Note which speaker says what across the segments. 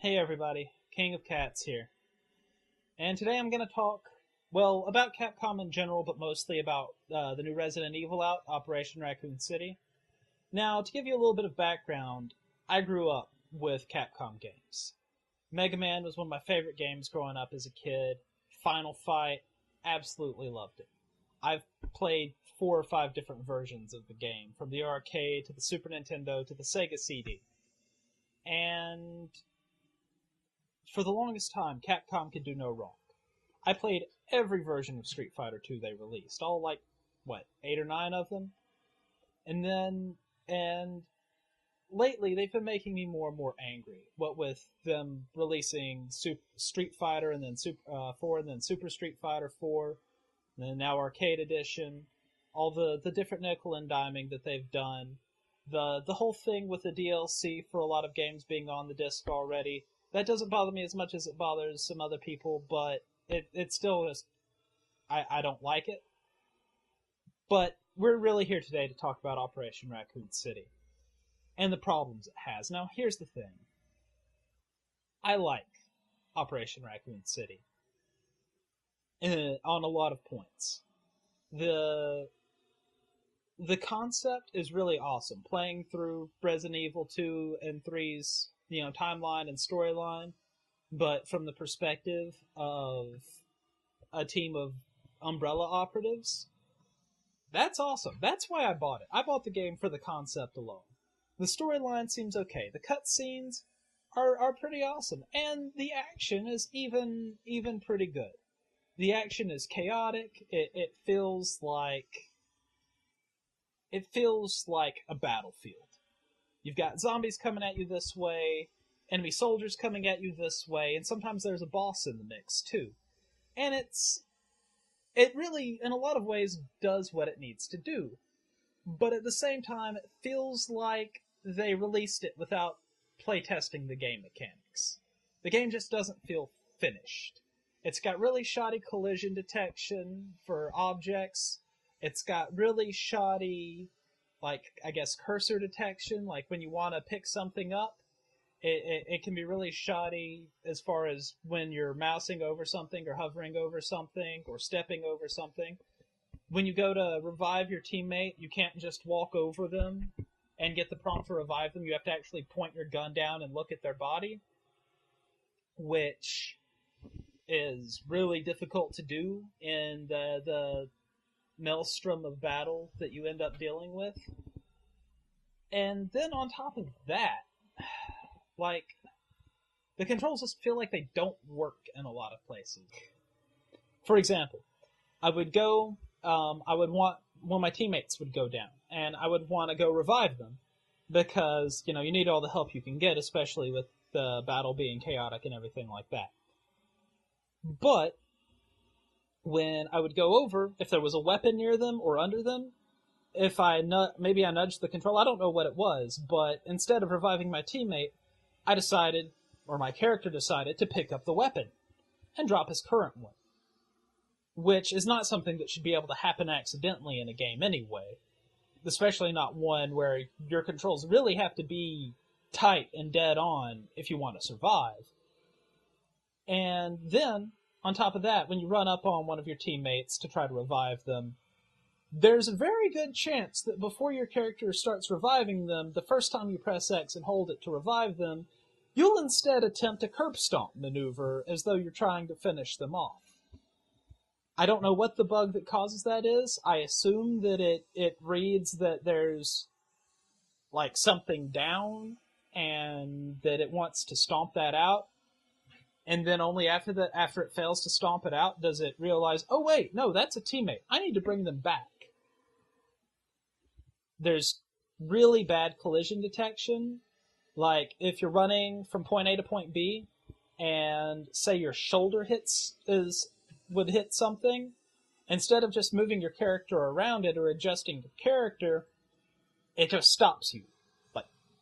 Speaker 1: Hey everybody, King of Cats here. And today I'm going to talk, well, about Capcom in general, but mostly about the new Resident Evil out, Operation Raccoon City. Now, to give you a little bit of background, I grew up with Capcom games. Mega Man was one of my favorite games growing up as a kid. Final Fight, absolutely loved it. I've played 4 or 5 different versions of the game, from the arcade to the Super Nintendo to the Sega CD. And for the longest time, Capcom could do no wrong. I played every version of Street Fighter 2 they released, all like, 8 or 9 of them? And lately they've been making me more and more angry. What with them releasing Street Fighter and then 4 and then Super Street Fighter 4, and then now Arcade Edition, all the different nickel and diming that they've done, the whole thing with the DLC for a lot of games being on the disc already. That doesn't bother me as much as it bothers some other people, but it still is. I don't like it. But we're really here today to talk about Operation Raccoon City and the problems it has. Now, here's the thing. I like Operation Raccoon City on a lot of points. The concept is really awesome. Playing through Resident Evil 2 and 3's timeline and storyline, but from the perspective of a team of Umbrella operatives, that's awesome. That's why I bought it. I bought the game for the concept alone. The storyline seems okay. The cutscenes are pretty awesome, and the action is even pretty good. The action is chaotic. It feels like a battlefield. You've got zombies coming at you this way, enemy soldiers coming at you this way, and sometimes there's a boss in the mix too. And it really, in a lot of ways, does what it needs to do. But at the same time, it feels like they released it without playtesting the game mechanics. The game just doesn't feel finished. It's got really shoddy collision detection for objects. It's got really shoddy, cursor detection. Like, when you want to pick something up, it can be really shoddy as far as when you're mousing over something or hovering over something or stepping over something. When you go to revive your teammate, you can't just walk over them and get the prompt to revive them. You have to actually point your gun down and look at their body, which is really difficult to do in the maelstrom of battle that you end up dealing with. And then on top of that, the controls just feel like they don't work in a lot of places. For example, I would want one of my teammates would go down, and I would want to go revive them, because, you need all the help you can get, especially with the battle being chaotic and everything like that. But when I would go over, if there was a weapon near them or under them, if maybe I nudged the control, I don't know what it was, but instead of reviving my teammate, my character decided to pick up the weapon and drop his current one, which is not something that should be able to happen accidentally in a game anyway, especially not one where your controls really have to be tight and dead on if you want to survive. And then, on top of that, when you run up on one of your teammates to try to revive them, there's a very good chance that before your character starts reviving them, the first time you press X and hold it to revive them, you'll instead attempt a curb stomp maneuver as though you're trying to finish them off. I don't know what the bug that causes that is. I assume that it reads that there's something down and that it wants to stomp that out. And then only after it fails to stomp it out, does it realize, oh wait, no, that's a teammate. I need to bring them back. There's really bad collision detection. Like, if you're running from point A to point B, and say your shoulder would hit something, instead of just moving your character around it or adjusting your character, it just stops you.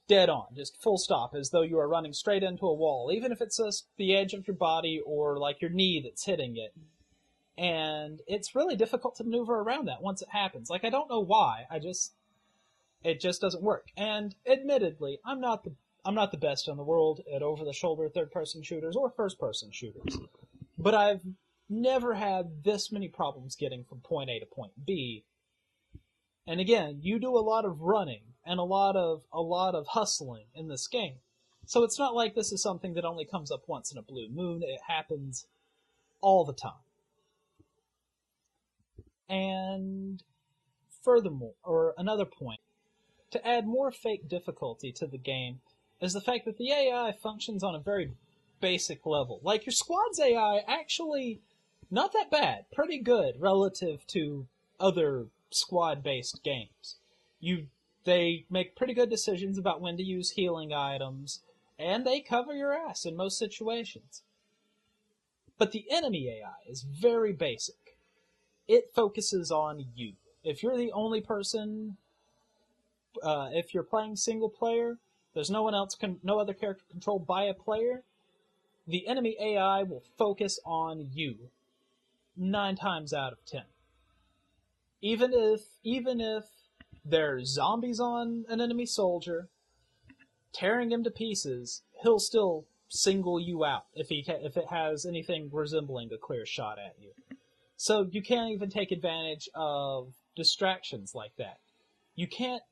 Speaker 1: Dead on, just full stop, as though you are running straight into a wall, even if it's just the edge of your body or your knee that's hitting it. And it's really difficult to maneuver around that once it happens. I don't know why, it just doesn't work. And admittedly, I'm not I'm not the best in the world at over-the-shoulder third-person shooters or first-person shooters, but I've never had this many problems getting from point A to point B. And again, you do a lot of running and a lot of hustling in this game. So it's not like this is something that only comes up once in a blue moon. It happens all the time. And furthermore, or another point, to add more fake difficulty to the game is the fact that the AI functions on a very basic level. Like, your squad's AI actually not that bad, pretty good relative to other squad-based games. They make pretty good decisions about when to use healing items, and they cover your ass in most situations. But the enemy AI is very basic. It focuses on you. If you're the only person, if you're playing single player, there's no other character controlled by a player, the enemy AI will focus on you 9 times out of 10. Even if there's zombies on an enemy soldier, tearing him to pieces, he'll still single you out if it has anything resembling a clear shot at you. So you can't even take advantage of distractions like that. You can't,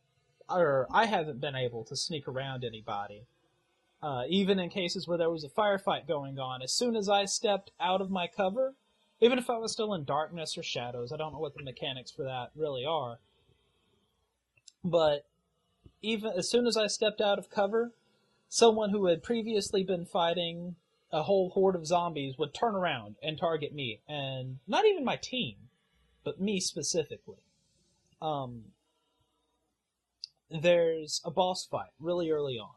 Speaker 1: or I haven't been able to sneak around anybody. Even in cases where there was a firefight going on, as soon as I stepped out of my cover, even if I was still in darkness or shadows, I don't know what the mechanics for that really are, but even as soon as I stepped out of cover, someone who had previously been fighting a whole horde of zombies would turn around and target me, and not even my team, but me specifically. There's a boss fight really early on,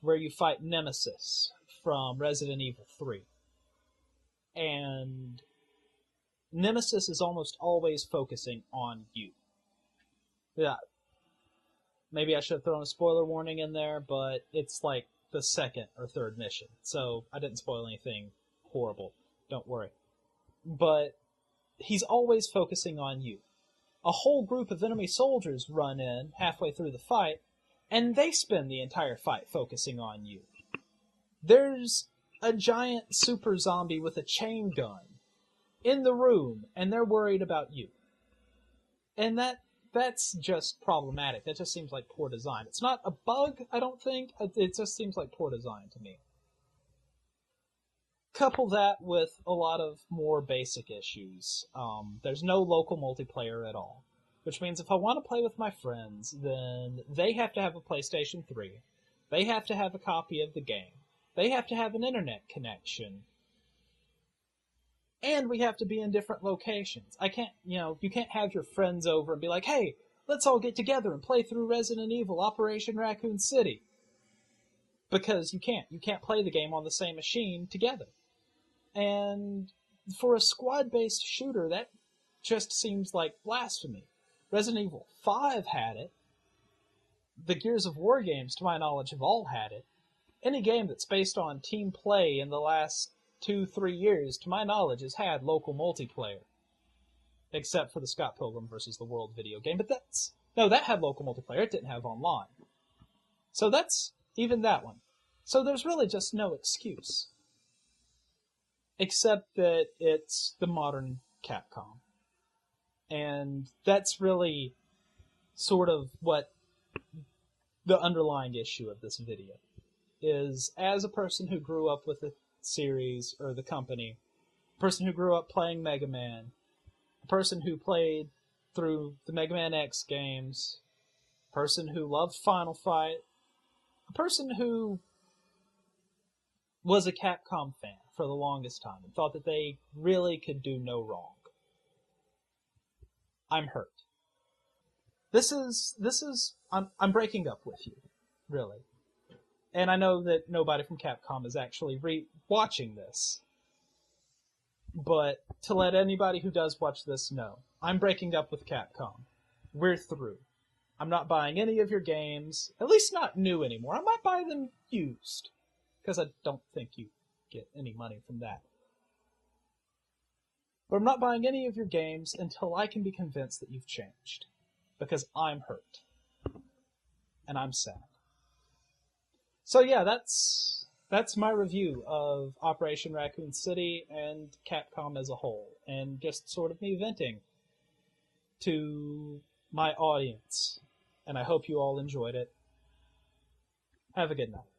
Speaker 1: where you fight Nemesis from Resident Evil 3. And Nemesis is almost always focusing on you. Yeah, maybe I should have thrown a spoiler warning in there, but it's like the second or third mission, so I didn't spoil anything horrible. Don't worry. But he's always focusing on you. A whole group of enemy soldiers run in halfway through the fight, and they spend the entire fight focusing on you. There's a giant super zombie with a chain gun in the room, and they're worried about you. And that's just problematic. That just seems like poor design. It's not a bug, I don't think. It just seems like poor design to me. Couple that with a lot of more basic issues. There's no local multiplayer at all. Which means if I want to play with my friends, then they have to have a PlayStation 3. They have to have a copy of the game. They have to have an internet connection. And we have to be in different locations. You can't have your friends over and be like, hey, let's all get together and play through Resident Evil Operation Raccoon City. Because you can't. You can't play the game on the same machine together. And for a squad-based shooter, that just seems like blasphemy. Resident Evil 5 had it. The Gears of War games, to my knowledge, have all had it. Any game that's based on team play in the last 2-3 years, to my knowledge, has had local multiplayer. Except for the Scott Pilgrim vs. the World video game. But that had local multiplayer. It didn't have online. So that's even that one. So there's really just no excuse. Except that it's the modern Capcom. And that's really sort of what the underlying issue of this video is. As a person who grew up with the series, or the company, a person who grew up playing Mega Man, a person who played through the Mega Man X games, a person who loved Final Fight, a person who was a Capcom fan for the longest time and thought that they really could do no wrong. I'm hurt. I'm breaking up with you, really. And I know that nobody from Capcom is actually watching this. But to let anybody who does watch this know, I'm breaking up with Capcom. We're through. I'm not buying any of your games, at least not new anymore. I might buy them used, because I don't think you get any money from that. But I'm not buying any of your games until I can be convinced that you've changed. Because I'm hurt. And I'm sad. So yeah, that's my review of Operation Raccoon City and Capcom as a whole, and just sort of me venting to my audience. And I hope you all enjoyed it. Have a good night.